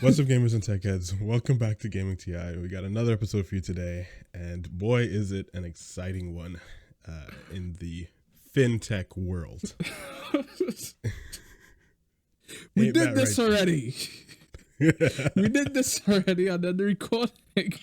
What's up, gamers and tech heads? Welcome back to Gaming TI. We got another episode for you today, and boy, is it an exciting one in the fintech world. We Ain't did that this right, already. We did this already under the recording.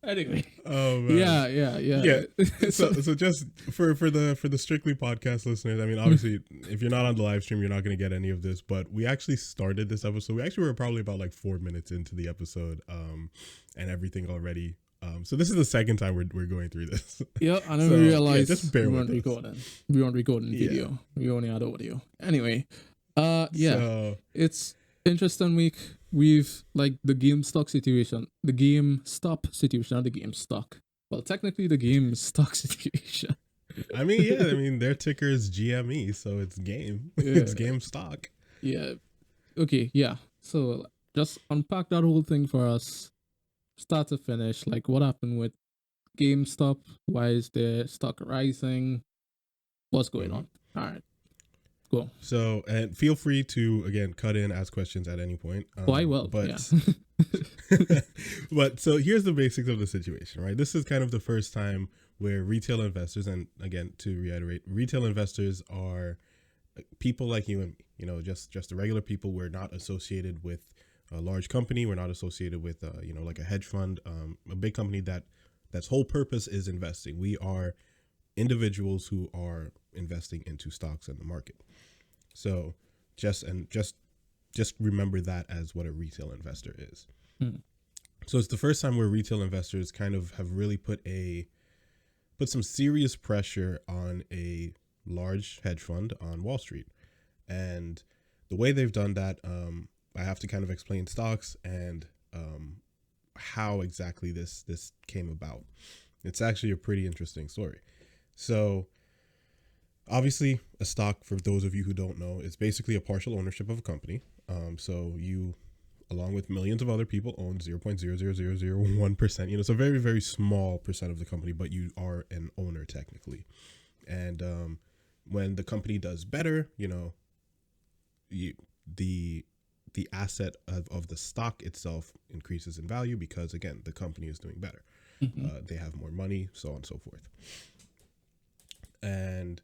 Anyway, Oh man, yeah. So just for the strictly podcast listeners, I mean, obviously, if you're not on the live stream, you're not going to get any of this. But we actually started this episode. We actually were probably about like 4 minutes into the episode, and everything already. So this is the second time we're going through this. Yeah, and then So, we realized just bear we with weren't us. recording. We weren't recording Yeah. video. We only had audio. Anyway, yeah, So, it's interesting week. We've like the GameStop situation, the GameStop situation, not the GameStop. Well, technically the GameStop situation. I mean, their ticker is GME, so it's game. It's game stock. Yeah. Okay. Yeah. So just unpack that whole thing for us, start to finish. Like what happened with GameStop? Why is the stock rising? What's going on? All right. Cool. So, and feel free to again cut in, ask questions at any point. Why well? But Yeah. but so here's the basics of the situation, right? This is kind of the first time where retail investors, and again to reiterate, retail investors are people like you and me. You know, just the regular people. We're not associated with a large company. We're not associated with like a hedge fund, a big company that's whole purpose is investing. We are individuals who are investing into stocks in the market. So just remember that as what a retail investor is. So it's the first time where retail investors kind of have really put some serious pressure on a large hedge fund on Wall Street. And the way they've done that, I have to kind of explain stocks and how exactly this came about. It's actually a pretty interesting story. So obviously a stock, for those of you who don't know, is basically a partial ownership of a company. So you, along with millions of other people, own 0.00001%. You know, it's a very, very small percent of the company, but you are an owner technically. And when the company does better, you know, the asset of the stock itself increases in value because, again, the company is doing better. They have more money, so on and so forth. And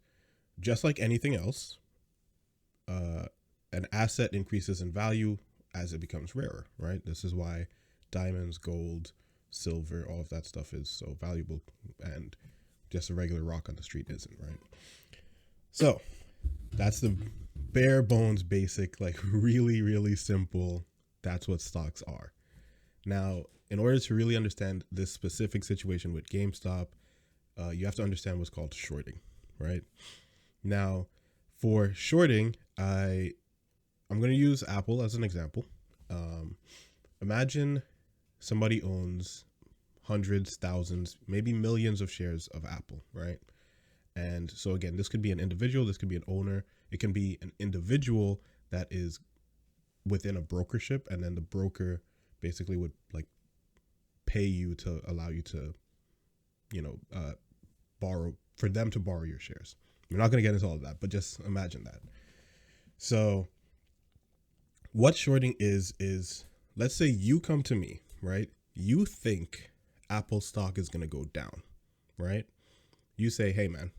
just like anything else, an asset increases in value as it becomes rarer, right? This is why diamonds, gold, silver, all of that stuff is so valuable, and just a regular rock on the street isn't, right? So that's the bare bones basic, like really, really simple. That's what stocks are. Now, in order to really understand this specific situation with GameStop, you have to understand what's called shorting, right? Now, for shorting, I'm going to use Apple as an example. Imagine somebody owns hundreds, thousands, maybe millions of shares of Apple, right? And so again, this could be an individual, this could be an owner, it can be an individual that is within a brokership, and then the broker basically would like pay you to allow you to, borrow, for them to borrow your shares. We're not going to get into all of that, but just imagine that. So what shorting is let's say you come to me, right? You think Apple stock is going to go down, right? You say, hey man,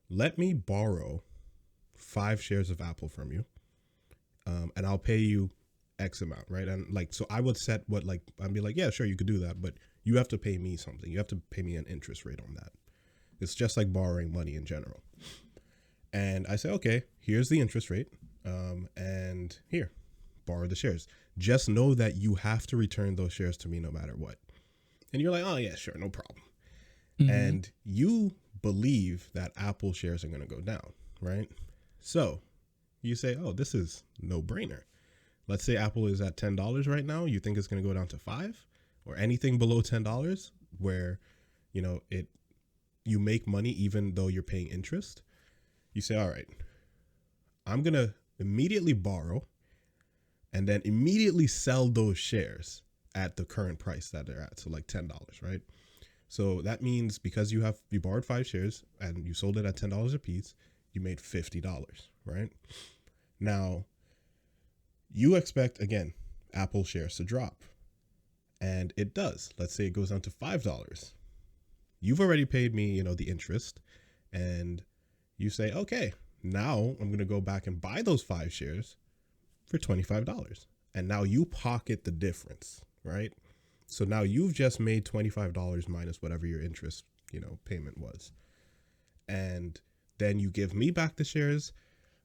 let me borrow 5 shares of Apple from you, and I'll pay you X amount, right? And like, so I would set what, like, I'd be like, yeah, sure, you could do that, but you have to pay me something. You have to pay me an interest rate on that. It's just like borrowing money in general. And I say, okay, here's the interest rate, and here, borrow the shares. Just know that you have to return those shares to me no matter what. And you're like, oh yeah, sure, no problem. And you believe that Apple shares are going to go down, right? So you say, oh, this is no brainer. Let's say Apple is at $10 right now. You think it's going to go down to $5 or anything below $10 where, you make money even though you're paying interest. You say, all right, I'm going to immediately borrow and then immediately sell those shares at the current price that they're at. So like $10, right? So that means because you borrowed 5 shares and you sold it at $10 a piece, you made $50, right? Now, You expect, again, Apple shares to drop. And it does. Let's say it goes down to $5. You've already paid me, the interest. And you say, okay, now I'm going to go back and buy those 5 shares for $25. And now you pocket the difference, right? So now you've just made $25 minus whatever your interest, payment was. And then you give me back the shares.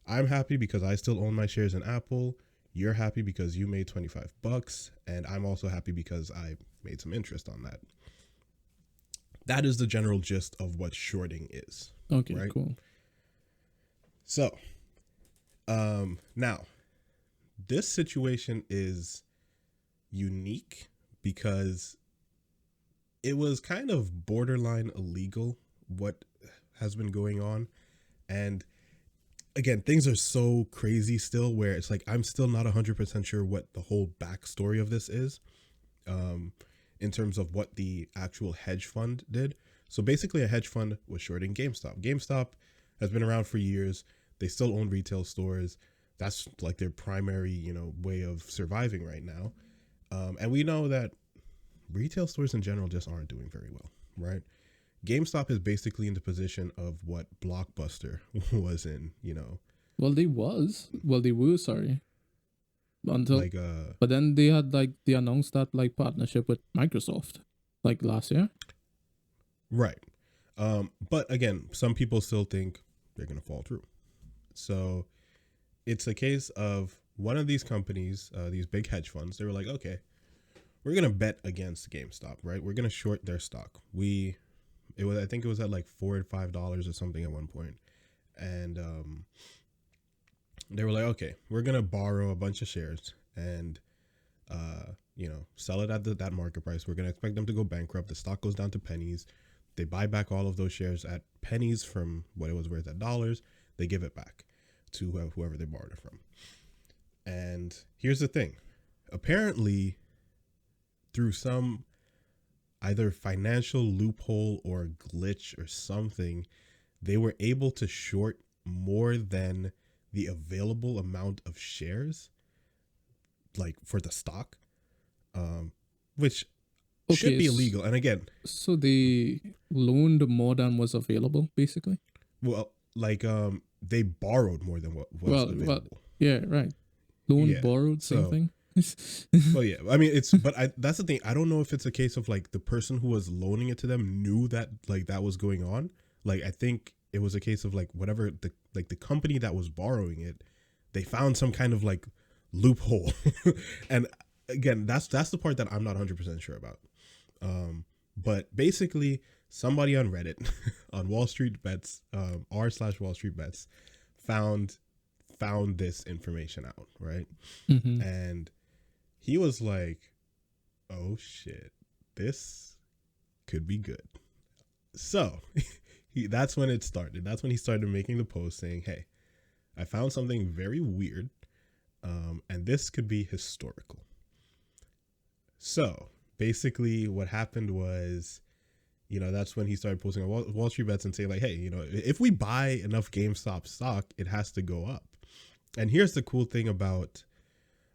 I'm happy because I still own my shares in Apple. You're happy because you made $25, and I'm also happy because I made some interest on that. That is the general gist of what shorting is. Okay, right? cool. So, now, this situation is unique because it was kind of borderline illegal what has been going on. And again, things are so crazy still where it's like I'm still not 100% sure what the whole backstory of this is in terms of what the actual hedge fund did. So basically a hedge fund was shorting GameStop. GameStop has been around for years. They still own retail stores. That's like their primary, way of surviving right now. And we know that retail stores in general just aren't doing very well, right? GameStop is basically in the position of what Blockbuster was in, Well, they were, sorry. Until like but then they had they announced that partnership with Microsoft last year. right. But again, some people still think they're gonna fall through. So it's a case of one of these companies, these big hedge funds, they were like, okay, we're gonna bet against GameStop, right? We're gonna short their stock. I think it was at like $4 or $5 or something at one point. And they were like, okay, we're going to borrow a bunch of shares and, sell it at that market price. We're going to expect them to go bankrupt. The stock goes down to pennies. They buy back all of those shares at pennies from what it was worth at dollars. They give it back to whoever they borrowed it from. And here's the thing. Apparently, through some either financial loophole or glitch or something, they were able to short more than the available amount of shares, for the stock, which should be illegal. And again, so they loaned more than was available, basically. Well, they borrowed more than what was available. Yeah, right. Borrowed, same thing. Well, yeah. I mean, that's the thing. I don't know if it's a case of the person who was loaning it to them knew that that was going on. I think it was a case of whatever the company that was borrowing it, they found some kind of loophole. And again, that's the part that I'm not 100% sure about. But basically somebody on Reddit on Wallstreet Bets, r/Wallstreet Bets found this information out, right? Mm-hmm. And he was like, oh shit, this could be good. So that's when it started. That's when he started making the post saying, hey, I found something very weird, and this could be historical. So basically what happened was, that's when he started posting on Wallstreet Bets and saying hey, if we buy enough GameStop stock, it has to go up. And here's the cool thing about,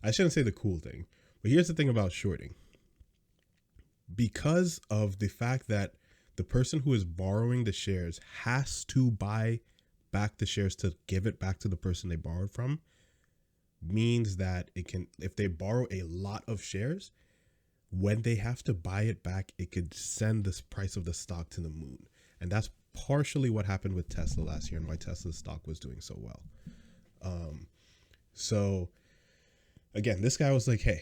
I shouldn't say the cool thing, but here's the thing about shorting. Because of the fact that the person who is borrowing the shares has to buy back the shares to give it back to the person they borrowed from, means that if they borrow a lot of shares, when they have to buy it back, it could send the price of the stock to the moon. And that's partially what happened with Tesla last year and why Tesla's stock was doing so well. So again, this guy was like, hey,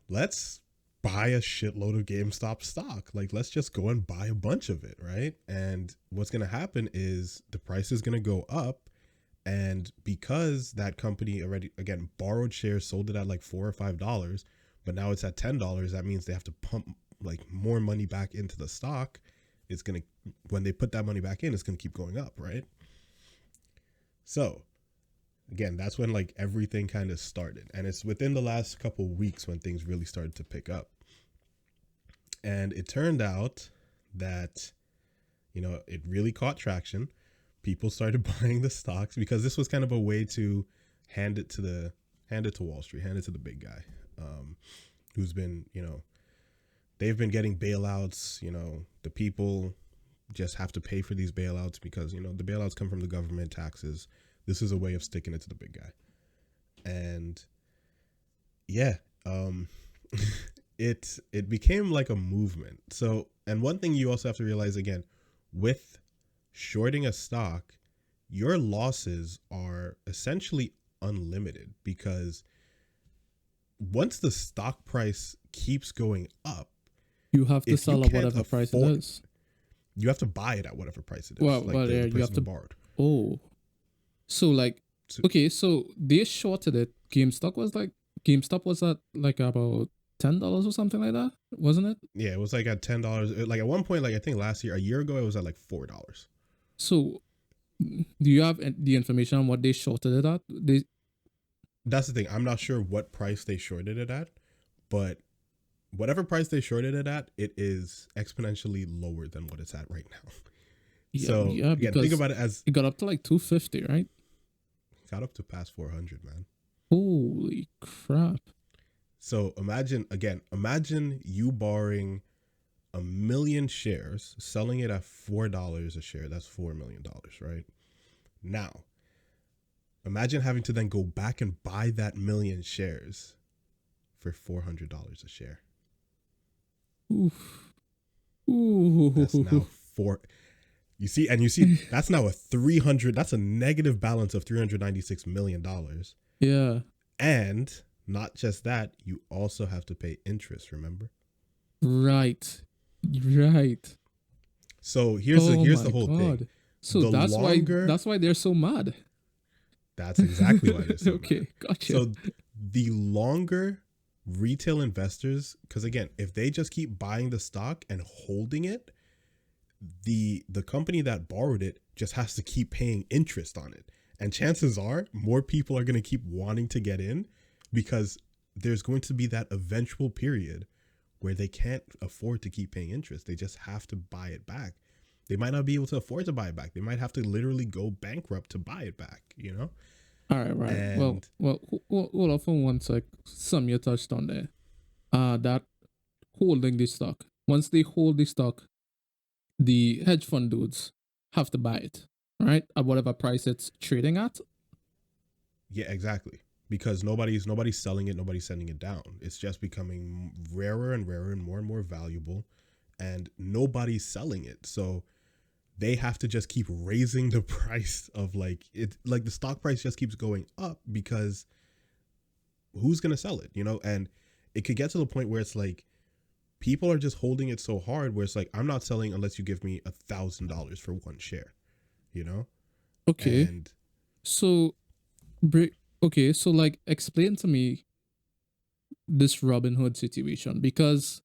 let's buy a shitload of GameStop stock. Let's just go and buy a bunch of it, right? And what's going to happen is the price is going to go up. And because that company already, again, borrowed shares, sold it at $4 or $5, but now it's at $10, that means they have to pump more money back into the stock. It's going to, when they put that money back in, it's going to keep going up, right? So again, that's when everything kind of started. And it's within the last couple weeks when things really started to pick up. And it turned out that, it really caught traction. People started buying the stocks because this was kind of a way to hand it to the Hand it to Wall Street. Hand it to the big guy, who's been, they've been getting bailouts. The people just have to pay for these bailouts because, the bailouts come from the government taxes. This is a way of sticking it to the big guy. And yeah, it became like a movement. So, and one thing you also have to realize, again, with shorting a stock, your losses are essentially unlimited, because once the stock price keeps going up, you have to sell at whatever price it is. You have to buy it at whatever price it is. Well, but you have to borrowed. Oh, so like, okay, so they shorted it. GameStop was at like about $10 or something like that, wasn't it? Yeah, it was like at $10. Like at one point, like I think a year ago, it was at like $4. So, do you have the information on what they shorted it at? That's the thing. I'm not sure what price they shorted it at, but whatever price they shorted it at, it is exponentially lower than what it's at right now. Yeah, so because think about it as it got up to like 250, right? Got up to past 400, man. Holy crap! So imagine you borrowing 1 million shares, selling it at $4 a share. That's $4 million, right? Now, imagine having to then go back and buy that million shares for $400 a share. Oof. Ooh. That's now you see, that's now that's a negative balance of $396 million. Yeah. And not just that, you also have to pay interest, remember? Right. So here's the whole thing. So that's why they're so mad. That's exactly why they're so okay, mad. gotcha. So the longer retail investors, because again, if they just keep buying the stock and holding it, the company that borrowed it just has to keep paying interest on it. And chances are more people are going to keep wanting to get in, because there's going to be that eventual period where they can't afford to keep paying interest. They just have to buy it back. They might not be able to afford to buy it back. They might have to literally go bankrupt to buy it back, All right. And well, hold on for one sec. Some you touched on there. That holding the stock. Once they hold the stock, the hedge fund dudes have to buy it, right? At whatever price it's trading at. Yeah, exactly. Because nobody's selling it, nobody's sending it down. It's just becoming rarer and rarer and more valuable, and nobody's selling it. So they have to just keep raising the price of the stock price just keeps going up, because who's going to sell it, And it could get to the point where it's like people are just holding it so hard where it's like, I'm not selling unless you give me $1,000 for one share, Okay. And so like, explain to me this Robinhood situation, because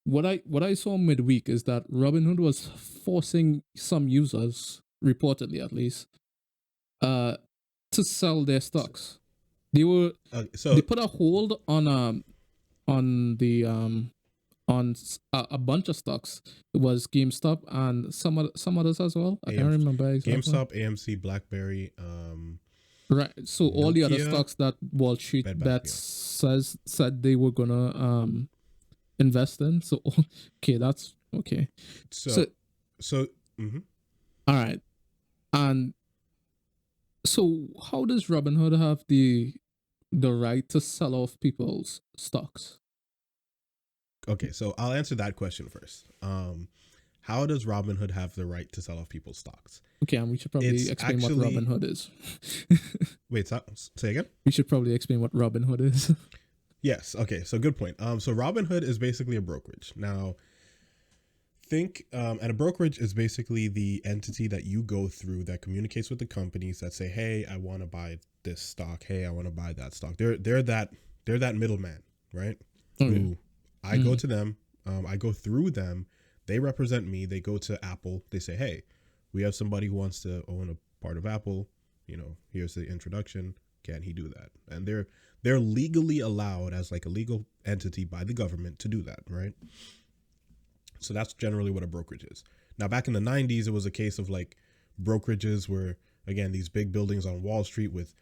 what I saw midweek is that Robinhood was forcing some users, reportedly at least, to sell their stocks. They they put a hold on a bunch of stocks. It was GameStop and some others as well. I can't remember exactly. GameStop, AMC, BlackBerry, right. So all the other Nokia, stocks that Wallstreet Bets said they were gonna invest in. So okay, that's okay. So mm-hmm. All right. And so how does Robinhood have the right to sell off people's stocks? Okay, so I'll answer that question first. How does Robinhood have the right to sell off people's stocks? Okay, and we should probably explain what Robinhood is. Wait, say again? We should probably explain what Robinhood is. Yes. Okay. So good point. So Robinhood is basically a brokerage. Now, and a brokerage is basically the entity that you go through that communicates with the companies that say, hey, I want to buy this stock. Hey, I want to buy that stock. They're that middleman, right? Okay. Who I go to them. I go through them. They represent me. They go to Apple. They say, hey, we have somebody who wants to own a part of Apple. Here's the introduction. Can he do that? And they're legally allowed as like a legal entity by the government to do that, right? So that's generally what a brokerage is. Now, back in the 90s, it was a case of like brokerages were, again, these big buildings on Wall Street with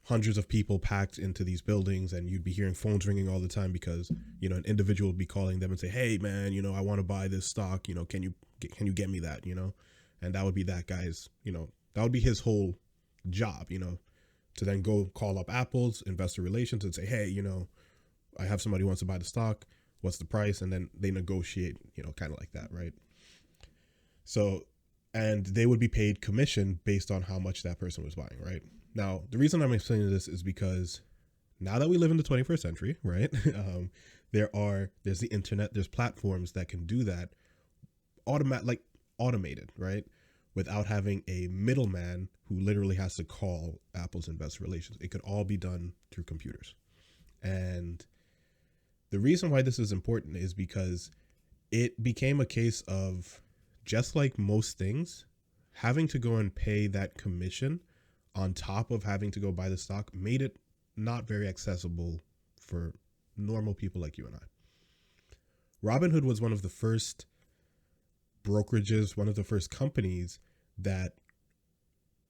hundreds of people packed into these buildings, and you'd be hearing phones ringing all the time because, you know, an individual would be calling them and say, hey man, you know, I want to buy this stock, you know, can you get me that, you know? And that would be that guy's, you know, that would be his whole job, you know, to then go call up Apple's investor relations and say, hey, you know, I have somebody who wants to buy the stock, what's the price? And then they negotiate, you know, kind of like that, right? So, and they would be paid commission based on how much that person was buying, right? Now, the reason I'm explaining this is because now that we live in the 21st century, right? There's the internet, there's platforms that can do that automated, right? Without having a middleman who literally has to call Apple's investor relations. It could all be done through computers. And the reason why this is important is because it became a case of, just like most things, having to go and pay that commission on top of having to go buy the stock made it not very accessible for normal people like you and I. Robinhood was one of the first brokerages, one of the first companies that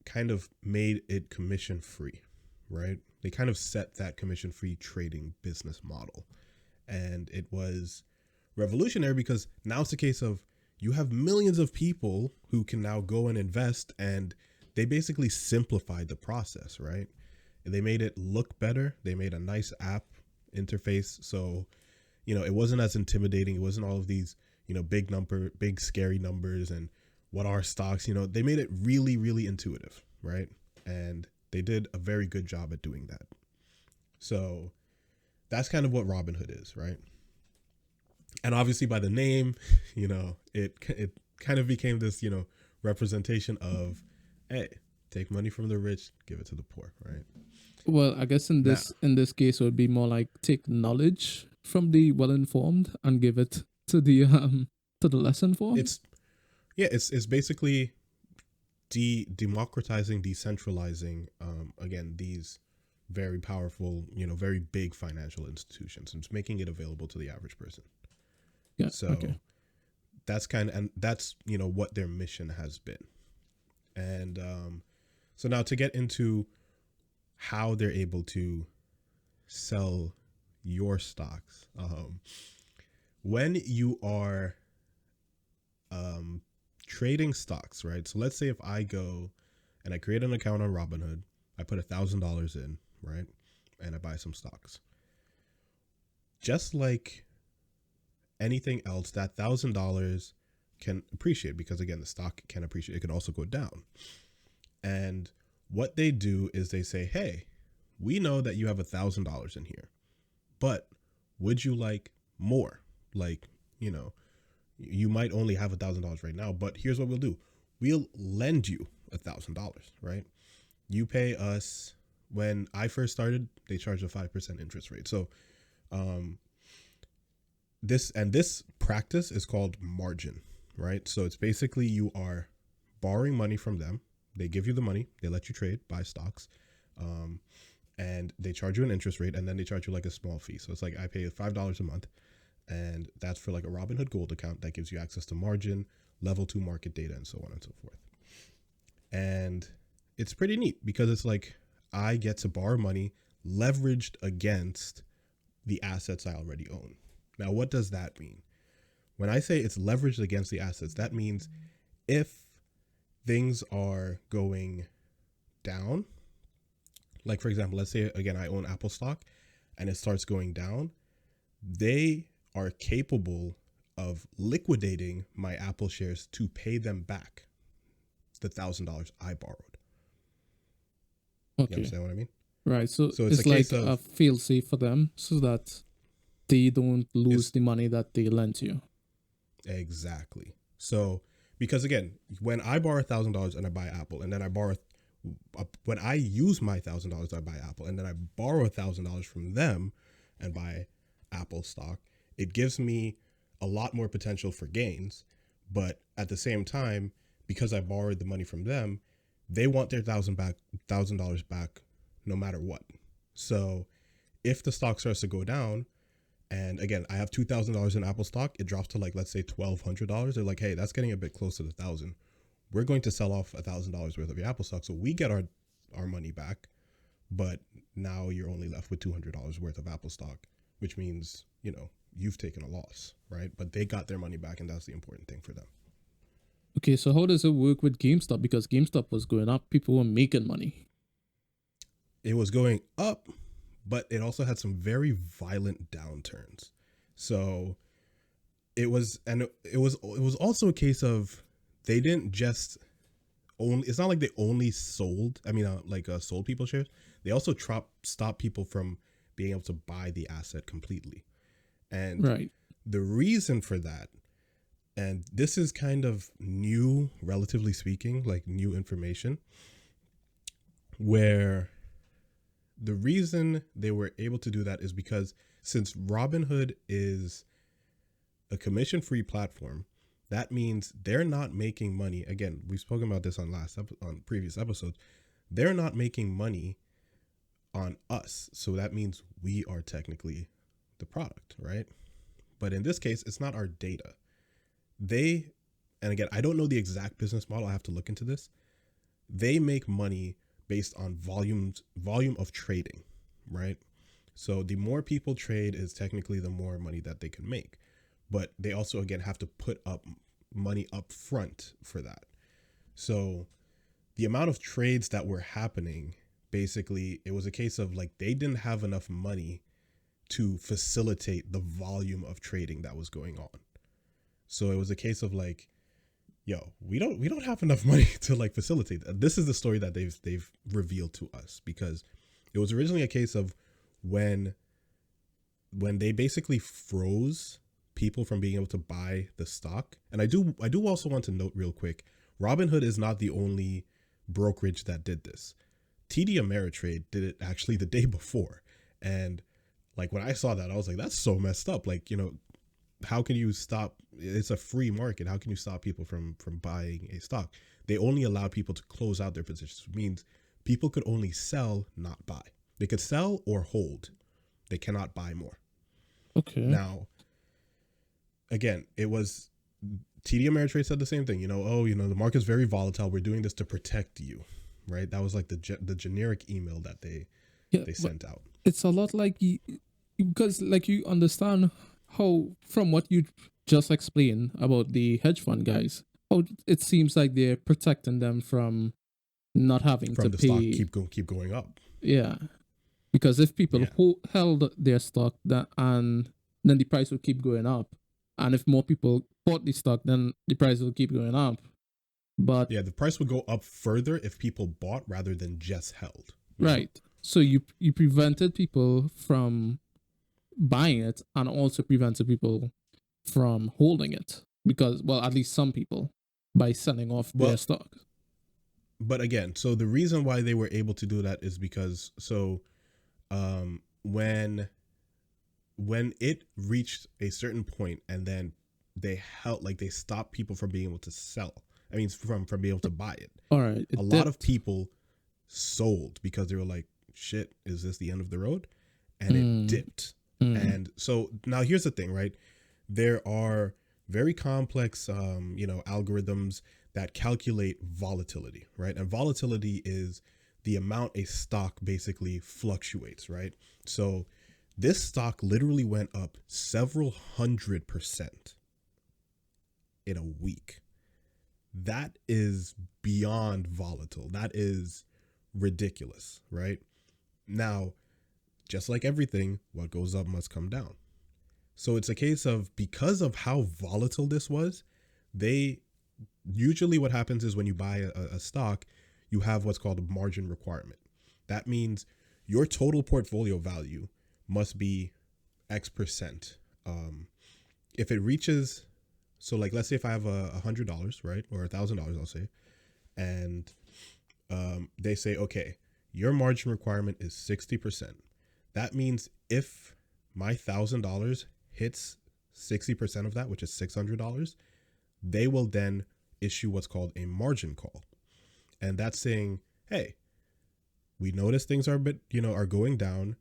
kind of made it commission free, right? They kind of set that commission free trading business model. And it was revolutionary because now it's a case of you have millions of people who can now go and invest, and they basically simplified the process, right? And they made it look better. They made a nice app interface. So, you know, it wasn't as intimidating. It wasn't all of these, you know, big scary numbers and what are stocks, you know, they made it really, really intuitive, right? And they did a very good job at doing that. So that's kind of what Robinhood is, right? And obviously by the name, you know, it kind of became this, you know, representation of, hey, take money from the rich, give it to the poor, right? Well, I guess in this case, it would be more like take knowledge from the well-informed and give it to the less informed. It's basically democratizing, decentralizing, again, these very powerful, you know, very big financial institutions, and it's making it available to the average person. Yeah. So okay. that's, you know, what their mission has been. And so now to get into how they're able to sell your stocks, when you are trading stocks, right? So let's say if I go and I create an account on Robinhood, I put $1,000 in, right? And I buy some stocks. Just like anything else, that $1,000 can appreciate because, again, the stock can appreciate. It can also go down. And what they do is they say, hey, we know that you have $1,000 in here, but would you like more? Like, you know, you might only have $1,000 right now, but here's what we'll do. We'll lend you $1,000, right? You pay us. When I first started, they charged a 5% interest rate. So, this practice is called margin, right? So it's basically you are borrowing money from them. They give you the money, they let you trade, buy stocks, and they charge you an interest rate, and then they charge you like a small fee. So it's like I pay $5 a month, and that's for like a Robinhood Gold account that gives you access to margin, level 2 market data, and so on and so forth. And it's pretty neat because it's like I get to borrow money leveraged against the assets I already own. Now, what does that mean? When I say it's leveraged against the assets, that means if things are going down, like for example, let's say again, I own Apple stock and it starts going down, they are capable of liquidating my Apple shares to pay them back the $1,000 I borrowed. Okay. You understand what I mean? Right. So So it's a like case of, a fail safe for them so that they don't lose the money that they lent you. Exactly. So, because again, when I borrow $1,000 and I buy Apple, and then when I use my $1,000, I buy Apple, and then I borrow $1,000 from them and buy Apple stock, it gives me a lot more potential for gains. But at the same time, because I borrowed the money from them, they want their $1,000 back no matter what. So if the stock starts to go down, and again, I have $2,000 in Apple stock, it drops to like, let's say $1,200. They're like, hey, that's getting a bit close to the 1,000. We're going to sell off $1,000 worth of your Apple stock. So we get our money back, but now you're only left with $200 worth of Apple stock, which means, you've taken a loss, right? But they got their money back, and that's the important thing for them. Okay, so how does it work with GameStop? Because GameStop was going up, people were making money. It was going up, but it also had some very violent downturns. So it was also a case of they didn't just only. It's not like they only sold. Sold people shares. They also stopped people from being able to buy the asset completely, and Right. the reason for that. And this is kind of new, relatively speaking, like new information, where the reason they were able to do that is because since Robinhood is a commission-free platform, that means they're not making money. Again, we've spoken about this on previous episodes. They're not making money on us. So that means we are technically the product, right? But in this case, it's not our data. And again, I don't know the exact business model. I have to look into this. They make money based on volume of trading, right? So the more people trade is technically the more money that they can make. But they also, again, have to put up money up front for that. So the amount of trades that were happening, basically, it was a case of like they didn't have enough money to facilitate the volume of trading that was going on. So it was a case of like, yo, we don't have enough money to like facilitate that. This is the story that they've revealed to us, because it was originally a case of when they basically froze people from being able to buy the stock. And I do also want to note real quick, Robinhood is not the only brokerage that did this. TD Ameritrade did it actually the day before. And like when I saw that, I was like, that's so messed up. Like, how can you stop? It's a free market. How can you stop people from buying a stock? They only allow people to close out their positions, which means people could only sell, not buy. They could sell or hold. They cannot buy more. Okay. Now, again, it was TD Ameritrade said the same thing. The market's very volatile. We're doing this to protect you, right? That was like the generic email that they sent out. It's a lot like because like you understand how, from what you just explained about the hedge fund guys, how it seems like they're protecting them from not having From to the pay. stock keep going up. Yeah, because if people held their stock, and then the price will keep going up, and if more people bought the stock, then the price will keep going up. But yeah, the price would go up further if people bought rather than just held. Right. So you prevented people from buying it, and also prevented people from holding it, because, well, at least some people, by selling off their stock. But again, so the reason why they were able to do that is because when it reached a certain point, and then they stopped people from being able to sell. I mean, from being able to buy it. All right. A lot of people sold because they were like, shit, is this the end of the road? And it dipped. And so now here's the thing, right? There are very complex, algorithms that calculate volatility, right? And volatility is the amount a stock basically fluctuates, right? So this stock literally went up several 100% in a week. That is beyond volatile. That is ridiculous, right? Now, just like everything, what goes up must come down. So it's a case of, because of how volatile this was, usually what happens is when you buy a stock, you have what's called a margin requirement. That means your total portfolio value must be X%. If it reaches, so like, let's say if I have $100, right? Or $1,000, I'll say. And they say, okay, your margin requirement is 60%. That means if my $1,000 hits 60% of that, which is $600, they will then issue what's called a margin call. And that's saying, hey, we notice things are going down.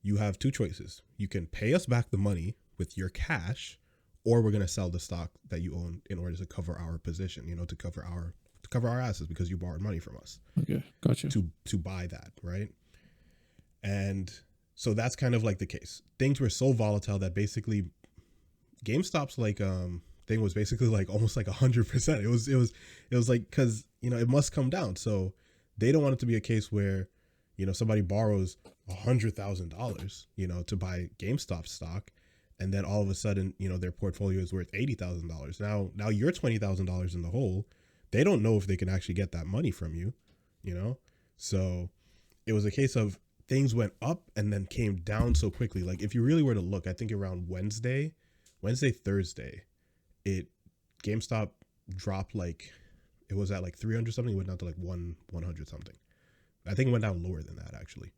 You have two choices. You can pay us back the money with your cash, or we're going to sell the stock that you own in order to cover our position, to cover our assets, because you borrowed money from us. Okay, gotcha. To buy that, right? And so that's kind of like the case. Things were so volatile that basically GameStop's like thing was basically like almost like 100%. It was like, because it must come down. So they don't want it to be a case where somebody borrows $100,000 to buy GameStop stock, and then all of a sudden their portfolio is worth $80,000. Now you're $20,000 in the hole. They don't know if they can actually get that money from you. So it was a case of things went up and then came down so quickly. Like if you really were to look, I think around Wednesday, Thursday, GameStop dropped, like it was at like 300 something, it went down to like 100 something. I think it went down lower than that actually.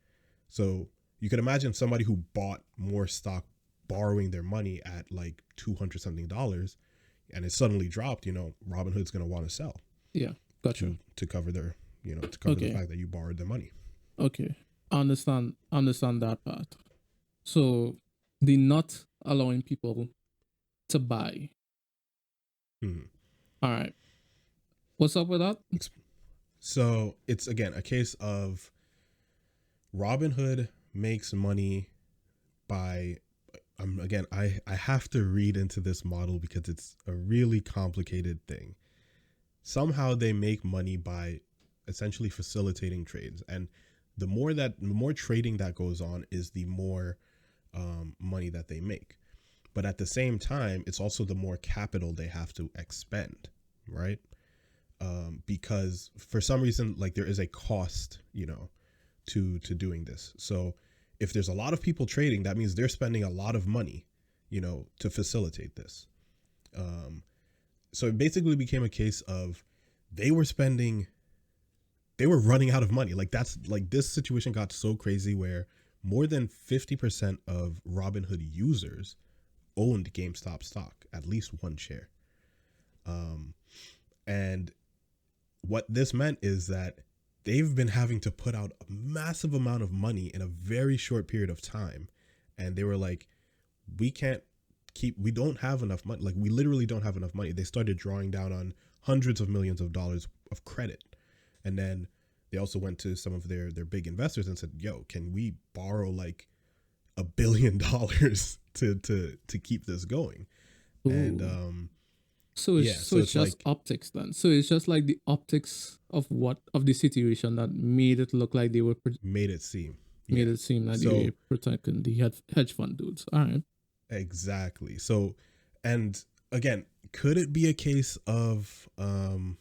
So you could imagine somebody who bought more stock borrowing their money at like 200 something dollars, and it suddenly dropped. Robinhood's going to want to sell. Yeah, gotcha. To cover their the fact that you borrowed their money. Okay, understand that part. So the not allowing people to buy. All right, what's up with that? So it's again a case of Robinhood makes money by I have to read into this model because it's a really complicated thing. Somehow they make money by essentially facilitating trades, and the more trading that goes on is the more money that they make. But at the same time, it's also the more capital they have to expend, right? Because for some reason, like there is a cost, to doing this. So if there's a lot of people trading, that means they're spending a lot of money, to facilitate this. So it basically became a case of they were running out of money. Like that's like this situation got so crazy where more than 50% of Robinhood users owned GameStop stock, at least one share. And what this meant is that they've been having to put out a massive amount of money in a very short period of time. And they were like, we don't have enough money. Like we literally don't have enough money. They started drawing down on hundreds of millions of dollars of credit. And then they also went to some of their big investors and said, yo, can we borrow like $1 billion to keep this going? Ooh. And so it's just like optics then. So it's just like the optics of the situation that made it look like they were made it seem like they were protecting the hedge fund dudes. All right. Exactly. So, and again, could it be a case of there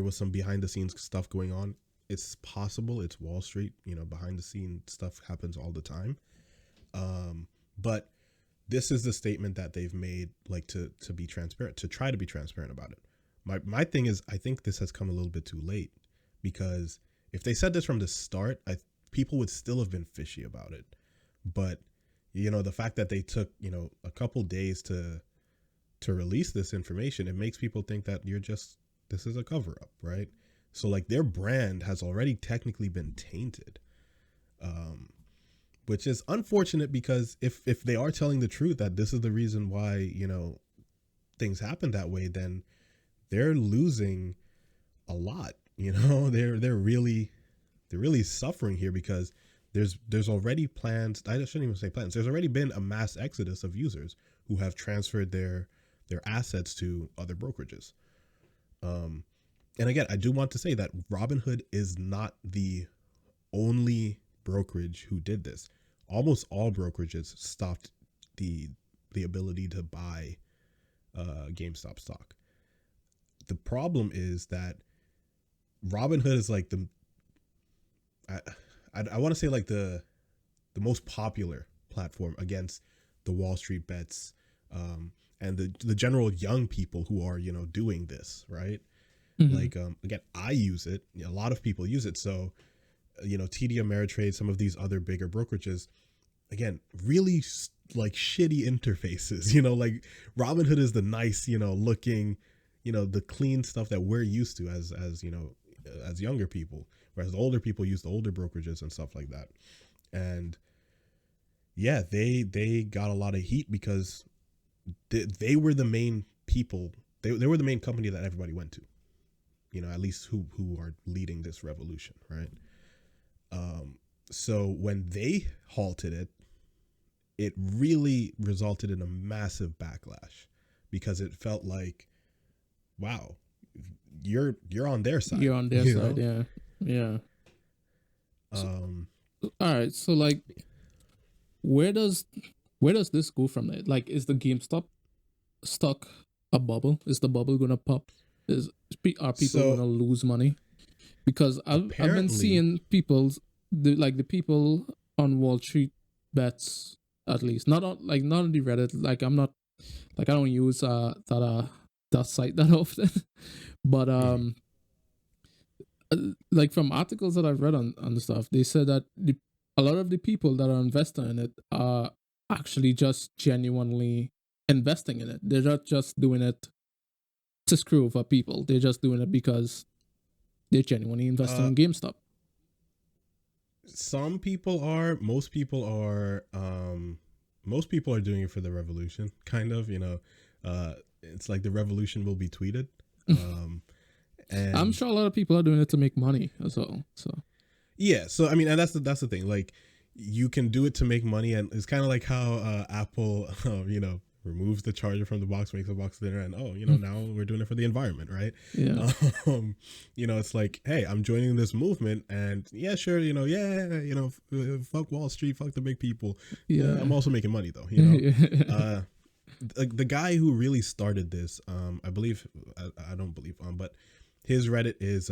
was some behind the scenes stuff going on? It's possible. It's Wall Street. Behind the scene stuff happens all the time. But this is the statement that they've made, like to be transparent, to try to be transparent about it. My thing is, I think this has come a little bit too late, because if they said this from the start, people would still have been fishy about it. But the fact that they took a couple days to release this information, it makes people think that this is a cover up, right? So like their brand has already technically been tainted. Which is unfortunate, because if they are telling the truth that this is the reason why, things happen that way, then they're losing a lot. They're really suffering here, because there's already plans. I shouldn't even say plans. There's already been a mass exodus of users who have transferred their assets to other brokerages. And again, I do want to say that Robinhood is not the only brokerage who did this. Almost all brokerages stopped the ability to buy GameStop stock. The problem is that Robinhood is like I want to say like the most popular platform against the Wallstreet Bets and the general young people who are doing this, right? Mm-hmm. Like again, I use it. A lot of people use it. So TD Ameritrade, some of these other bigger brokerages, again, really like shitty interfaces. Like Robinhood is the nice, looking, the clean stuff that we're used to as younger people, whereas the older people use the older brokerages and stuff like that. And yeah, they got a lot of heat because they were the main people. They were the main company that everybody went to, at least who are leading this revolution, right? So when they halted it, it really resulted in a massive backlash because it felt like, wow, you're on their side, You're on their you side, know. yeah, yeah. So, Um, all right, so like, where does where does this go from there? Like, is the GameStop stock a bubble? Is the bubble gonna pop? Are people so gonna lose money? Because I've been apparently, seeing the people on Wall Street bets, at least not on the Reddit. Like, I'm not, like, I don't use that site that often, but mhm, like, from articles that I've read on the stuff, they said that a lot of the people that are investing in it are actually just genuinely investing in it. They're not just doing it to screw over people. They're just doing it because they're genuinely investing uh, in GameStop. some people are, most people are doing it for the revolution, kind of, you know. It's like the revolution will be tweeted. Um, I'm and sure a lot of people are doing it to make money as well. So yeah, so I mean, and that's the thing. Like, you can do it to make money, and it's kind of like how Apple, you know, removes the charger from the box, makes a box dinner, and oh, you know, now we're doing it for the environment, right? yeah, Um, you know, it's like, hey, I'm joining this movement, and yeah, sure, you know, yeah, you know, fuck Wall Street, fuck the big people. yeah, I'm also making money though, you know. Uh, the guy who really started this, I believe, I don't believe, but his Reddit is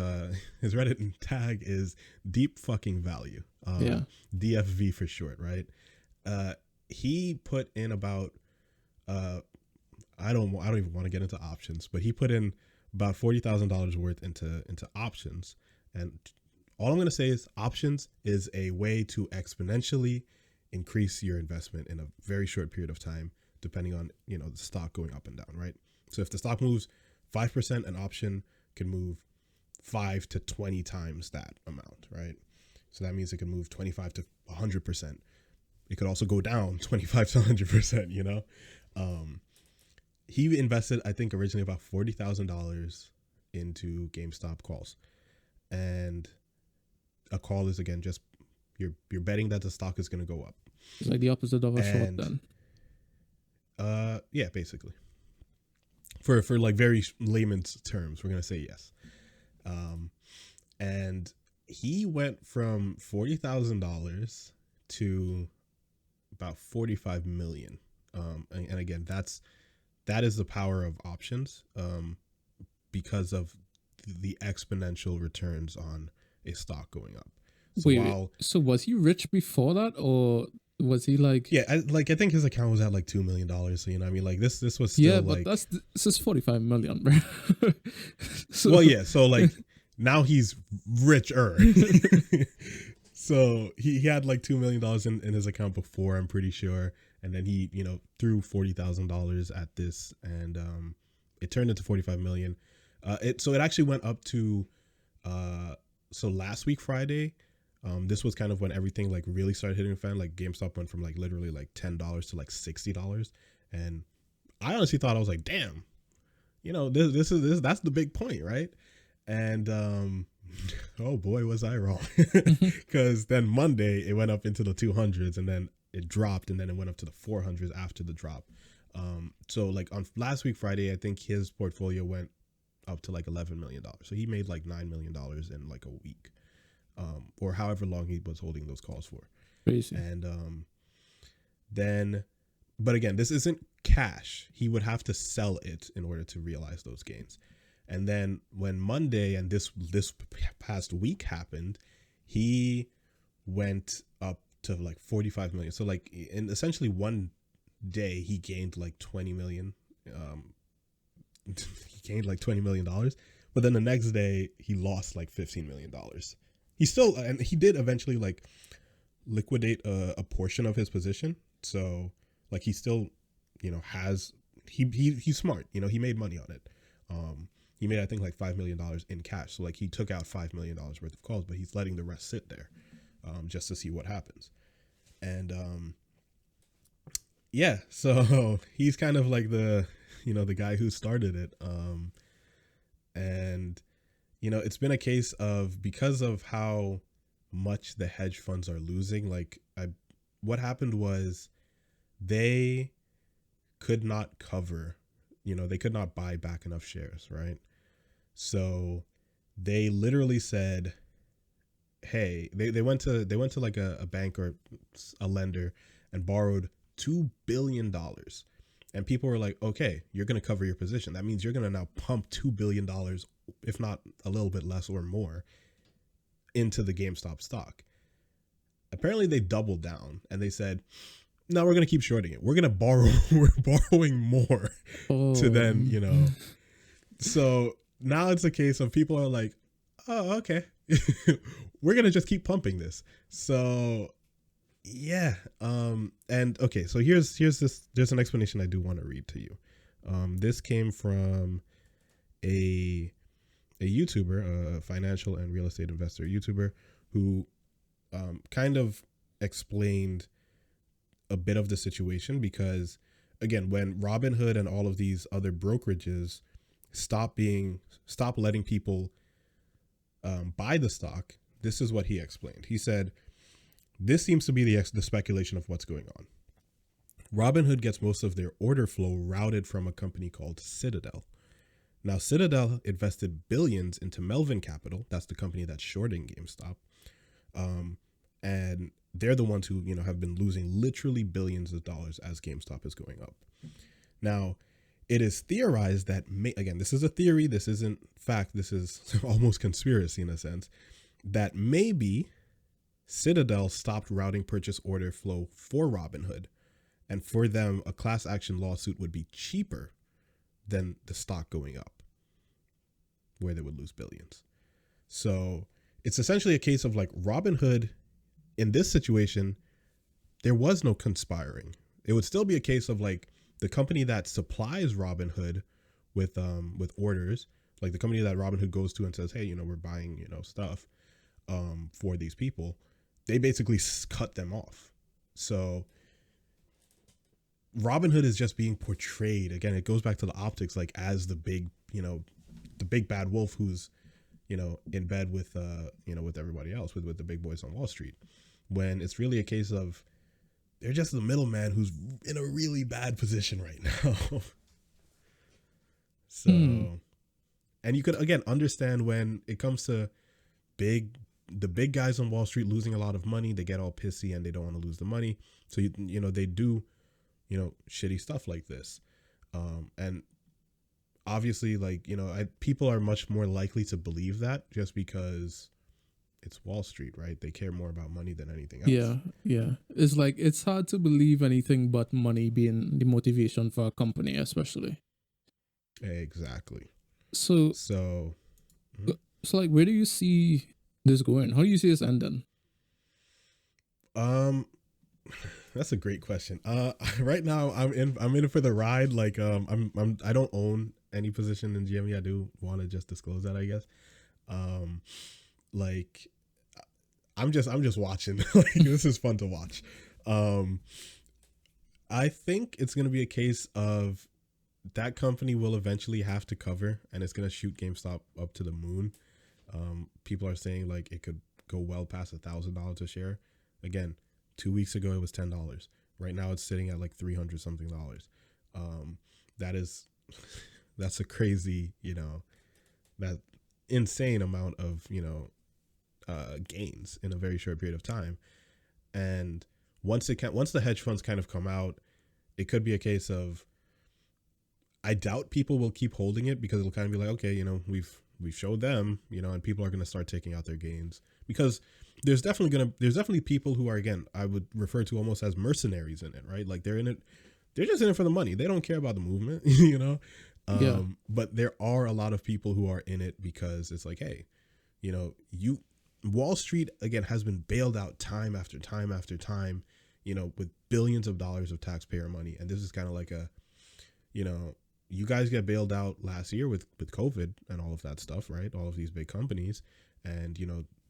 his Reddit tag is deep fucking value, yeah. DFV for short, right? Uh, he put in about uh, I don't even want to get into options, but he put in about $40,000 worth into options, and all I'm gonna say is options is a way to exponentially increase your investment in a very short period of time, depending on, you know, the stock going up and down, right? So if the stock moves 5%, an option can move 5 to 20 times that amount, right? So that means it can move 25 to 100%. It could also go down 25 to 100%, you know? Um, he invested, I think, originally about $40,000 into GameStop calls. And a call is, again, just you're betting that the stock is going to go up. It's like the opposite of a short And then. yeah, basically. For like very layman's terms, we're going to say yes. Um, and he went from $40,000 to about 45 million. And again, that is the power of options, because of the exponential returns on a stock going up. So Wait, while so was he rich before that, or was he like? yeah, I think his account was at like $2 million. So, you know, I mean, like this was Yeah, still but like, this is 45 million, bro. So well, yeah. So like now he's richer. So he had like $2 million in his account before, I'm pretty sure, and then he, you know, threw $40,000 at this, and it turned into 45 million. It actually went up to so last week Friday. This was kind of when everything like really started hitting the fan. Like GameStop went from like literally like $10 to like $60, and I honestly thought, I was like, damn, you know, this that's the big point, right? And oh boy, was I wrong. Because then Monday it went up into the 200s, and then it dropped, and then it went up to the 400s after the drop. So like on last week Friday, I think his portfolio went up to like $11 million. So he made like $9 million in like a week, or however long he was holding those calls for. crazy. And then, but again, this isn't cash. He would have to sell it in order to realize those gains. And then when Monday and this past week happened, he went up to like 45 million. So like in essentially one day he gained like 20 million. He gained like $20 million, but then the next day he lost like $15 million. He still, and he did eventually like liquidate a portion of his position. So like he still, you know, has he's smart. You know, he made money on it. He made, I think, like $5 million in cash. So like he took out $5 million worth of calls, but he's letting the rest sit there, just to see what happens. And yeah, so he's kind of like the, you know, the guy who started it. And you know, it's been a case of, because of how much the hedge funds are losing. Like, what happened was they could not cover, they could not buy back enough shares, right? So they literally said, hey, they went to like a bank or a lender and borrowed $2 billion. And people were like, okay, you're going to cover your position. That means you're going to now pump $2 billion, if not a little bit less or more, into the GameStop stock. Apparently they doubled down and they said, no, we're going to keep shorting it. We're going to borrow. We're borrowing more to then, So now it's a case of people are like, oh, okay. We're going to just keep pumping this. So yeah. And okay, so here's there's an explanation I do want to read to you. This came from a YouTuber, a financial and real estate investor YouTuber, who kind of explained a bit of the situation, because again, when Robinhood and all of these other brokerages stop letting people buy the stock, this is what he explained. He said, this seems to be the speculation of what's going on. Robinhood gets most of their order flow routed from a company called Citadel. Now, Citadel invested billions into Melvin Capital. That's the company that's shorting GameStop. And they're the ones who, have been losing literally billions of dollars as GameStop is going up. Now, it is theorized that, again, this is a theory. This isn't fact. This is almost conspiracy in a sense, that maybe Citadel stopped routing purchase order flow for Robinhood. And for them, a class action lawsuit would be cheaper than the stock going up, where they would lose billions. So it's essentially a case of like Robinhood in this situation, there was no conspiring. It would still be a case of like the company that supplies Robinhood with orders, like the company that Robinhood goes to and says, hey, we're buying, stuff for these people. They basically cut them off. So Robinhood is just being portrayed. Again, it goes back to the optics, like as the big, the big bad wolf who's, in bed with, with everybody else, with the big boys on Wall Street, when it's really a case of they're just the middleman who's in a really bad position right now. So, and you could, again, understand when it comes to the big guys on Wall Street losing a lot of money, they get all pissy and they don't want to lose the money. So, they do, shitty stuff like this. And obviously, like, people are much more likely to believe that just because it's Wall Street, right? They care more about money than anything else. Yeah. It's like, it's hard to believe anything but money being the motivation for a company, especially. Exactly. So like, where do you see this going? How do you see this ending? That's a great question. Right now I'm in it for the ride. Like, I don't own any position in GME. I do want to just disclose that, I guess. Like, I'm just watching. Like, this is fun to watch. I think it's gonna be a case of that company will eventually have to cover, and it's gonna shoot GameStop up to the moon. People are saying like it could go well past $1,000 a share. Again, 2 weeks ago it was $10. Right now it's sitting at like $300 something. That's a crazy, that insane amount of, gains in a very short period of time. And once the hedge funds kind of come out, it could be a case of, I doubt people will keep holding it, because it'll kind of be like, okay, we've showed them, and people are going to start taking out their gains, because there's definitely people who are, again, I would refer to almost as mercenaries in it, right? Like they're just in it for the money. They don't care about the movement, But there are a lot of people who are in it because it's like, hey, Wall Street, again, has been bailed out time after time after time, with billions of dollars of taxpayer money. And this is kind of like a, you guys get bailed out last year with COVID and all of that stuff, right? All of these big companies, and,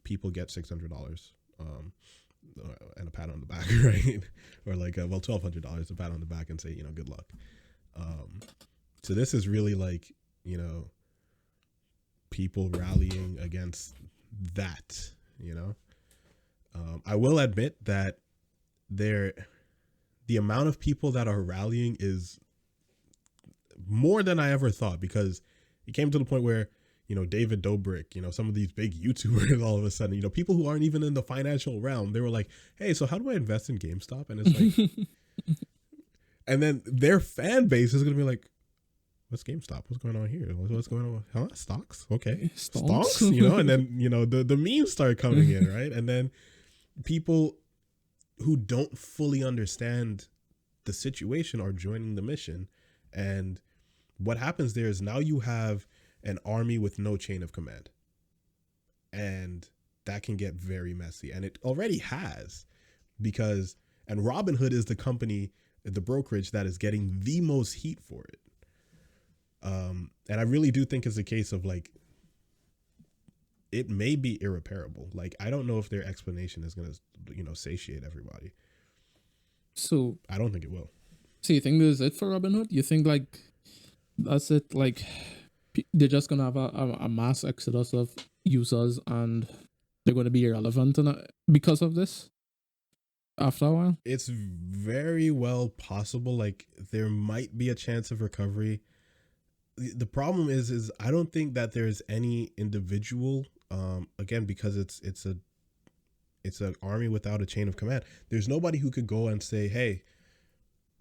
people get $600 and a pat on the back, right? Or like, $1,200, a pat on the back and say, good luck. So this is really like, people rallying against that, I will admit that the amount of people that are rallying is more than I ever thought, because it came to the point where, David Dobrik, some of these big YouTubers, all of a sudden, people who aren't even in the financial realm, they were like, hey, so how do I invest in GameStop? And it's like, and then their fan base is going to be like, what's GameStop? What's going on here? What's going on? Huh? Stocks? Okay. Stonks. Stonks, and then, the memes start coming in, right? And then people who don't fully understand the situation are joining the mission. And what happens there is now you have an army with no chain of command. And that can get very messy. And it already has, and Robinhood is the company, the brokerage that is getting the most heat for it. And I really do think it's a case of like, it may be irreparable. Like, I don't know if their explanation is going to, satiate everybody. So I don't think it will. So you think this is it for Robinhood? You think like that's it? Like they're just gonna have a mass exodus of users and they're going to be irrelevant because of this after a while? It's very well possible. Like, there might be a chance of recovery. The problem is I don't think that there's any individual, again, because it's an army without a chain of command. There's nobody who could go and say, hey,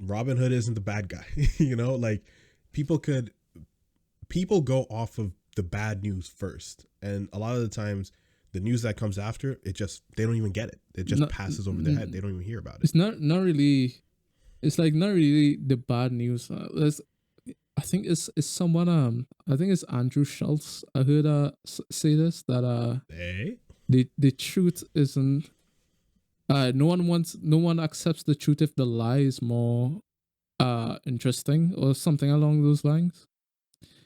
Robinhood isn't the bad guy. Like, people go off of the bad news first, and a lot of the times the news that comes after it, they don't even get it. It just passes over their head. They don't even hear about it. It's not really. It's like not really the bad news. I think it's someone. I think it's Andrew Schultz. I heard say this, that hey? the truth isn't. No one accepts the truth if the lie is more interesting or something along those lines.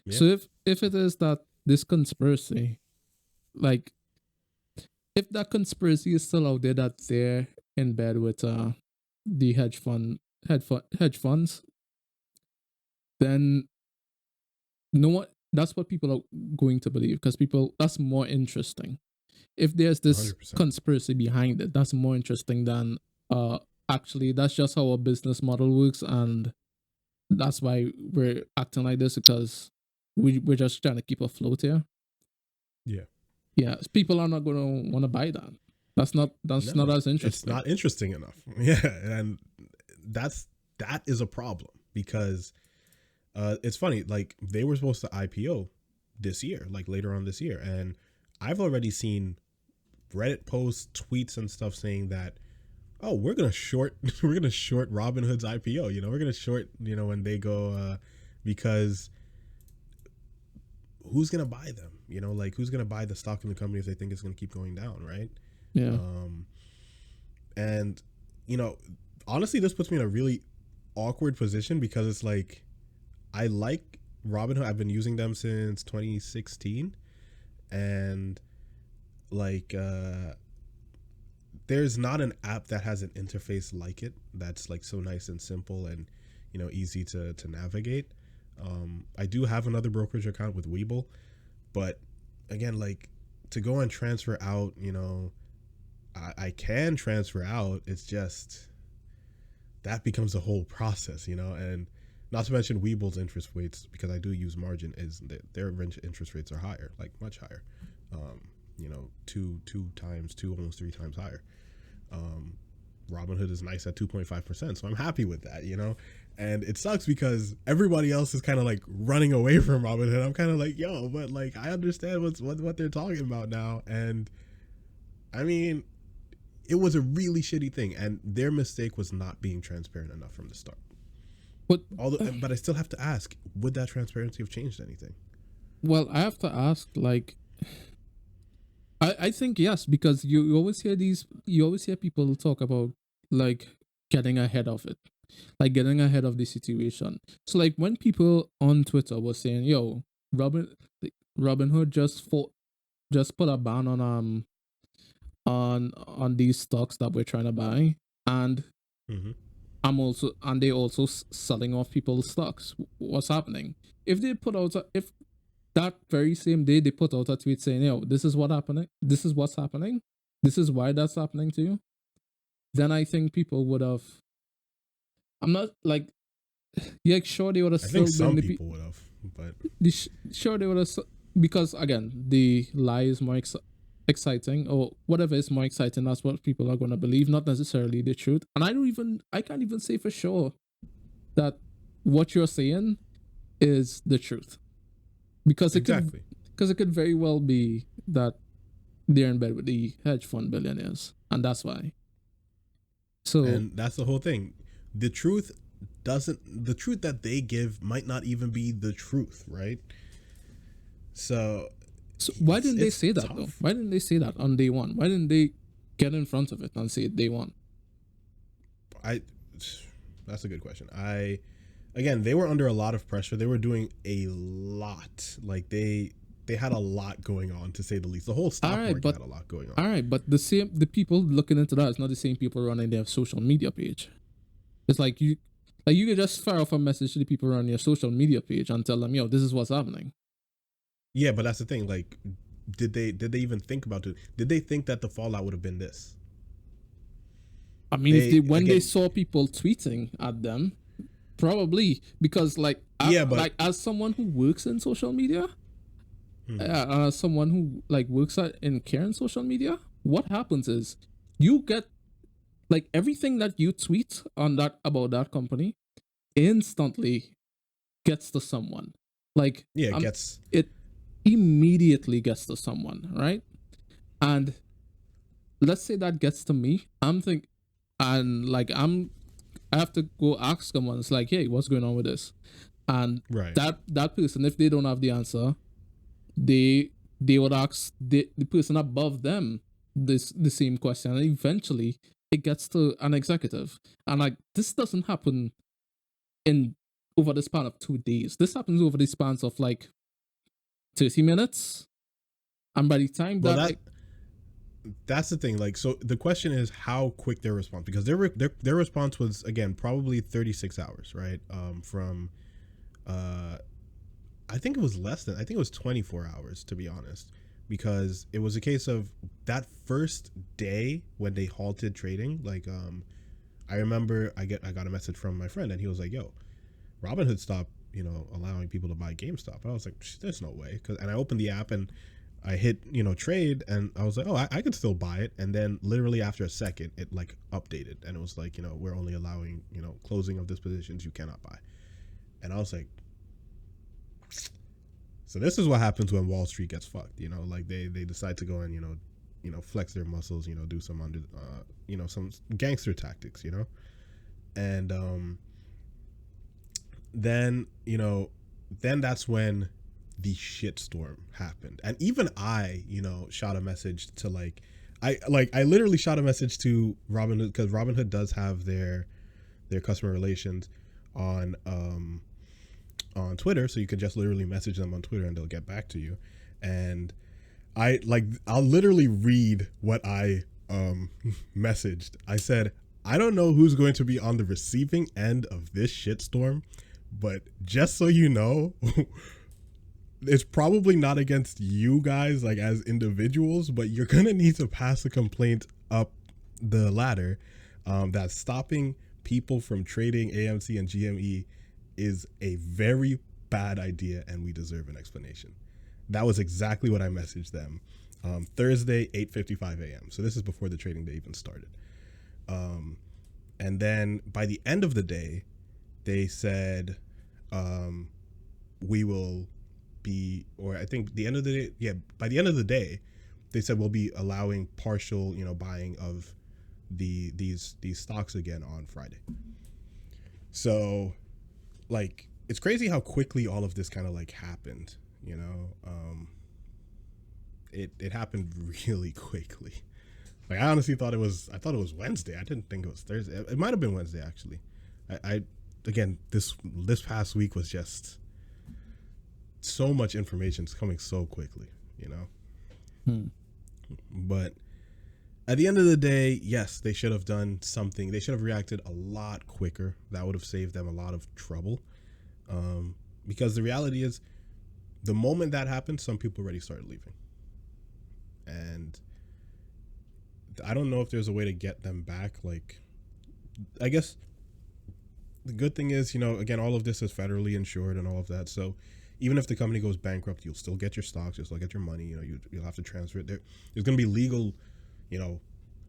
Yeah. So if it is that this conspiracy, like if that conspiracy is still out there, that they're in bed with the hedge funds, then that's what people are going to believe, because that's more interesting. If there's this 100%. Conspiracy behind it, that's more interesting than actually that's just how our business model works, and that's why we're acting like this, because we're just trying to keep afloat here. Yeah, people are not going to want to buy that. That's not as interesting. It's not interesting enough. Yeah, and that is a problem, because it's funny, like they were supposed to IPO this year, like later on this year, and I've already seen Reddit posts, tweets, and stuff saying that, oh, we're gonna short Robinhood's IPO. We're gonna short, when they go, because who's gonna buy them? Like, who's gonna buy the stock in the company if they think it's gonna keep going down, right? Yeah. And honestly, this puts me in a really awkward position, because it's like, I like Robinhood. I've been using them since 2016, and like there's not an app that has an interface like it that's like so nice and simple and easy to navigate. I do have another brokerage account with Webull, but again, like, to go and transfer out, I can transfer out. It's just that becomes a whole process, and not to mention Webull's interest rates, because I do use margin, is their interest rates are higher, like much higher. Almost 3 times higher. Robinhood is nice at 2.5%, so I'm happy with that, and it sucks because everybody else is kind of like running away from Robinhood. I'm kind of like, yo, but like, I understand what they're talking about now, and I mean, it was a really shitty thing, and their mistake was not being transparent enough from the start. But I still have to ask, would that transparency have changed anything? Well, I have to ask, like, I think yes, because you always hear people talk about like getting ahead of it, like getting ahead of the situation. So like when people on Twitter were saying, yo, Robinhood just put a ban on these stocks that we're trying to buy, and they also selling off people's stocks. What's happening? If that very same day they put out a tweet saying, yo, this is what's happening, this is why that's happening to you, then I think people would have. I'm not like, yeah, sure they would have I think still been some the people would have, but sure they would have, because again, the lie is more exciting, or whatever is more exciting. That's what people are going to believe, not necessarily the truth. And I can't even say for sure that what you're saying is the truth, because exactly. it could very well be that they're in bed with the hedge fund billionaires, and that's why. So And that's the whole thing. The truth the truth that they give might not even be the truth, right? So so why didn't they it's say that though? tough. Why didn't they say that on day one? Why didn't they get in front of it and say it day one? I That's a good question. Again, they were under a lot of pressure. They were doing a lot. Like they had a lot going on, to say the least. The whole stock market had a lot going on. All right, but the people looking into that is not the same people running their social media page. It's like you could just fire off a message to the people running your social media page and tell them, yo, this is what's happening. Yeah, but that's the thing. Like, did they even think about it? Did they think that the fallout would have been this? I mean, if they saw people tweeting at them, probably, because as someone who works in social media, someone who like works in care in social media, what happens is you get like everything that you tweet on that about that company instantly gets to someone. Like it immediately gets to someone, right? And let's say that gets to me. I have to go ask someone. It's like, hey, what's going on with this? And right. that person, if they don't have the answer, they would ask the person above them the same question, and eventually it gets to an executive. And like, this doesn't happen in over the span of 2 days. This happens over the spans of like 30 minutes. And by the time that's the thing. Like, so the question is how quick their response, because their response was, again, probably 36 hours, right? From I think it was less than, I think it was 24 hours, to be honest, because it was a case of that first day when they halted trading. Like, I remember I got a message from my friend, and he was like, yo, Robinhood stopped, allowing people to buy GameStop. And I was like, there's no way. And I opened the app and I hit, trade, and I was like, oh, I could still buy it. And then literally after a second, it like updated, and it was like, we're only allowing, closing of these positions you cannot buy. And I was like, so this is what happens when Wall Street gets fucked, like they decide to go and, flex their muscles, do some some gangster tactics, and then that's when the shitstorm happened. And even I, shot a message to I literally shot a message to Robinhood, because Robinhood does have their customer relations on Twitter, so you could just literally message them on Twitter and they'll get back to you. And I'll literally read what I messaged. I said, I don't know who's going to be on the receiving end of this shitstorm, but just so you know, it's probably not against you guys like as individuals, but you're gonna need to pass a complaint up the ladder that stopping people from trading AMC and GME is a very bad idea, and we deserve an explanation. That was exactly what I messaged them. Thursday, 8:55 a.m. So this is before the trading day even started. And then by the end of the day, they said, we will be, or I think the end of the day, by the end of the day, they said we'll be allowing partial, buying of these stocks again on Friday. So, like, it's crazy how quickly all of this kind of like happened, it happened really quickly. Like, I honestly thought it was Wednesday. I didn't think it was Thursday. It might have been Wednesday, actually. I again, this past week was just so much information. It's coming so quickly, But at the end of the day, yes, they should have done something. They should have reacted a lot quicker. That would have saved them a lot of trouble. Because the reality is, the moment that happened, some people already started leaving. And I don't know if there's a way to get them back. Like, I guess the good thing is, again, all of this is federally insured and all of that. So even if the company goes bankrupt, you'll still get your stocks, you'll still get your money. You'll have to transfer it. There's going to be legal,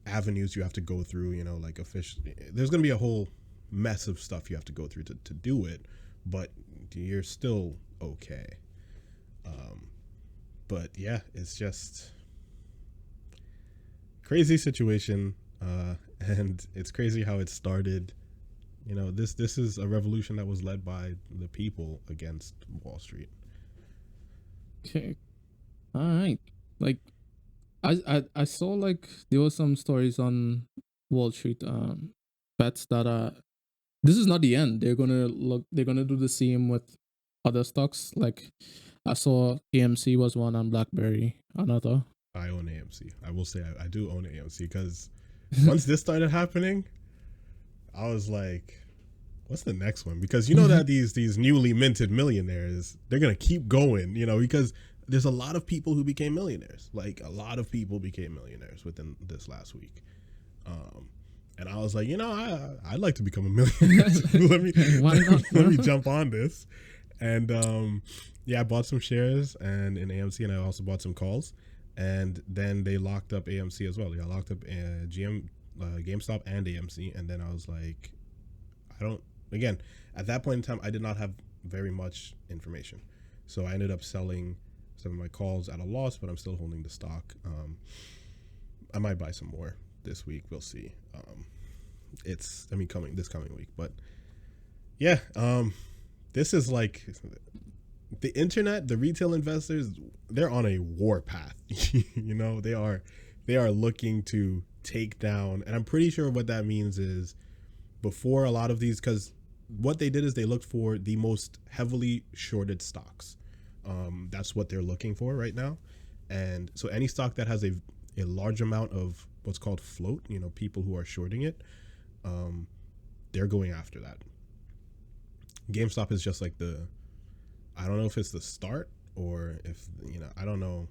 avenues you have to go through. Like official. There's going to be a whole mess of stuff you have to go through to do it, but you're still okay. But yeah, it's just crazy situation, and it's crazy how it started. This is a revolution that was led by the people against Wall Street. Okay. All right. Like, I saw like there were some stories on Wall Street bets that this is not the end. They're gonna do the same with other stocks. Like I saw AMC was one and BlackBerry another. I own AMC. I will say I do own AMC because once this started happening, I was like, what's the next one? Because you know that these newly minted millionaires, they're going to keep going, because there's a lot of people who became millionaires. Like a lot of people became millionaires within this last week. And I was like, I'd like to become a millionaire. let me jump on this. And I bought some shares and in AMC, and I also bought some calls. And then they locked up AMC as well. They locked up GameStop and AMC. And then I was like, again, at that point in time, I did not have very much information. So I ended up selling some of my calls at a loss, but I'm still holding the stock. I might buy some more this week. We'll see. Coming this coming week. But yeah, this is like the internet, the retail investors, they're on a war path. They are looking to take down, and I'm pretty sure what that means is before a lot of these, because what they did is they looked for the most heavily shorted stocks. That's what they're looking for right now. And so any stock that has a large amount of what's called float, people who are shorting it, they're going after that. GameStop is just like I don't know if it's the start or if, I don't know.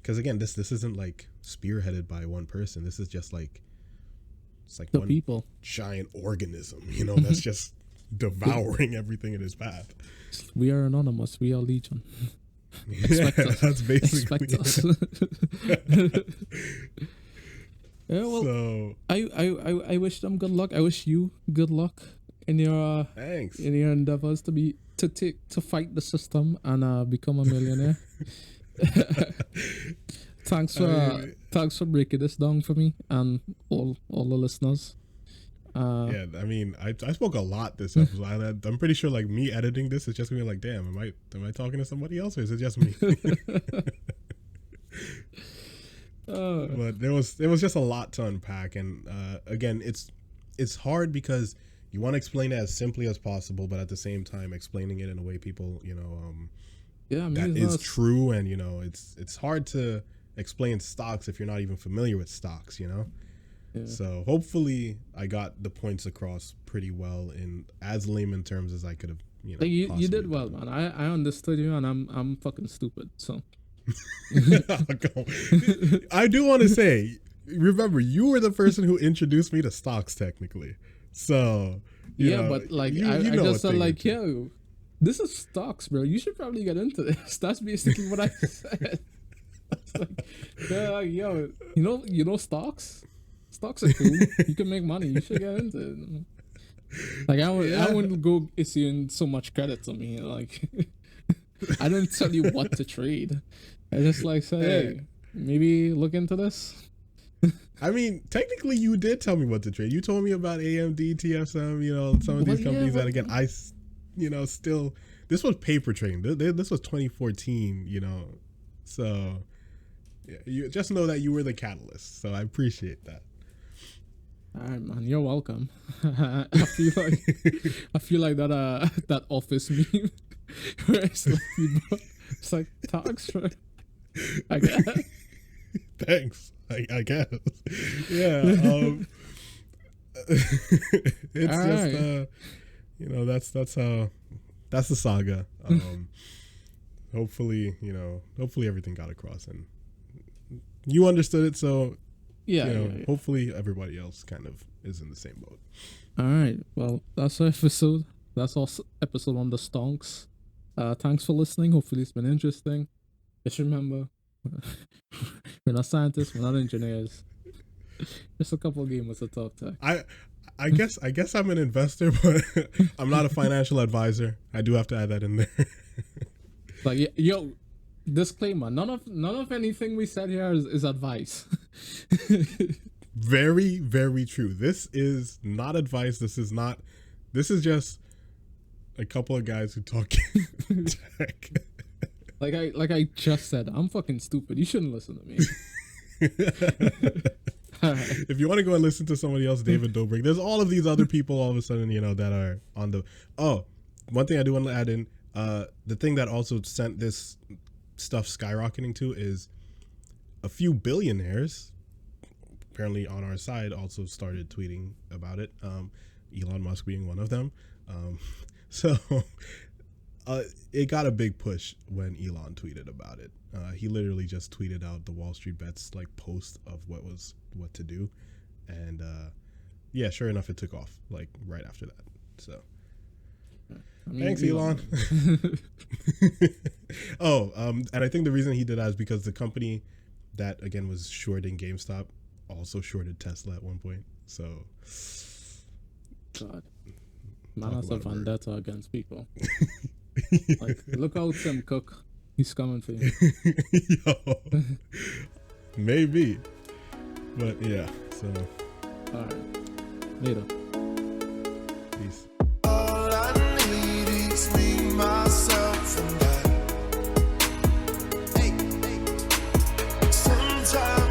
Because again, this isn't like spearheaded by one person. This is just like, it's like the one people. Giant organism, that's just devouring everything in its path. We are anonymous. We are legion. Expect us. That's basically it. Yeah, well, so I wish them good luck. I wish you good luck in your thanks in your endeavors to fight the system and become a millionaire. Thanks for breaking this down for me and all the listeners. I spoke a lot this episode. I'm pretty sure like me editing this is just gonna be like, damn, am I talking to somebody else or is it just me? But there was just a lot to unpack, and again, it's hard because you want to explain it as simply as possible, but at the same time explaining it in a way people that is true, and it's hard to explain stocks if you're not even familiar with stocks, Yeah. So hopefully I got the points across pretty well in as layman terms as I could have. You did well, man. I understood you, and I'm fucking stupid. So I do want to say, remember, you were the person who introduced me to stocks, technically. So but like I just said, like, yo, this is stocks, bro. You should probably get into this. That's basically what I said. It's like, yo, you know stocks. Stocks are cool. You can make money. You should get into it. Like I wouldn't go issuing so much credit to me. Like I didn't tell you what to trade. I just like said, hey, maybe look into this. I mean, technically, you did tell me what to trade. You told me about AMD, TSM, some of these companies that again, I, still, this was paper trading. This was 2014, so yeah, you just know that you were the catalyst. So I appreciate that. All right, man. You're welcome. I feel like that office meme where it's like talks for. I guess. Thanks. I guess. Yeah. It's all just right. That's the saga. Hopefully everything got across and you understood it. So Yeah, you know, yeah. hopefully everybody else kind of is in the same boat. All right. Well, that's our episode. That's our episode on the Stonks. Thanks for listening. Hopefully, it's been interesting. Just remember, we're not scientists. We're not engineers. Just a couple of gamers to talk to. I guess I'm an investor, but I'm not a financial advisor. I do have to add that in there. Like, yo, disclaimer: none of anything we said here is advice. Very, very true. This is not advice. This is just a couple of guys who talk tech. Like I just said, I'm fucking stupid. You shouldn't listen to me. If you want to go and listen to somebody else, David Dobrik, there's all of these other people all of a sudden, you know, that are on the. Oh, one thing I do want to add in, the thing that also sent this stuff skyrocketing to is a few billionaires, apparently on our side, also started tweeting about it. Elon Musk being one of them. So it got a big push when Elon tweeted about it. He literally just tweeted out the Wallstreet Bets like post of what to do, and yeah, sure enough, it took off like right after that. So thanks, Elon. Oh, and I think the reason he did that is because the company that again was shorting GameStop also shorted Tesla at one point. So God, man has a vendetta against people. Like, look out, Tim Cook. He's coming for you. Yo, maybe. But yeah, so. Alright. Later. Peace. All I need is me, myself, and I. Hey, sometimes.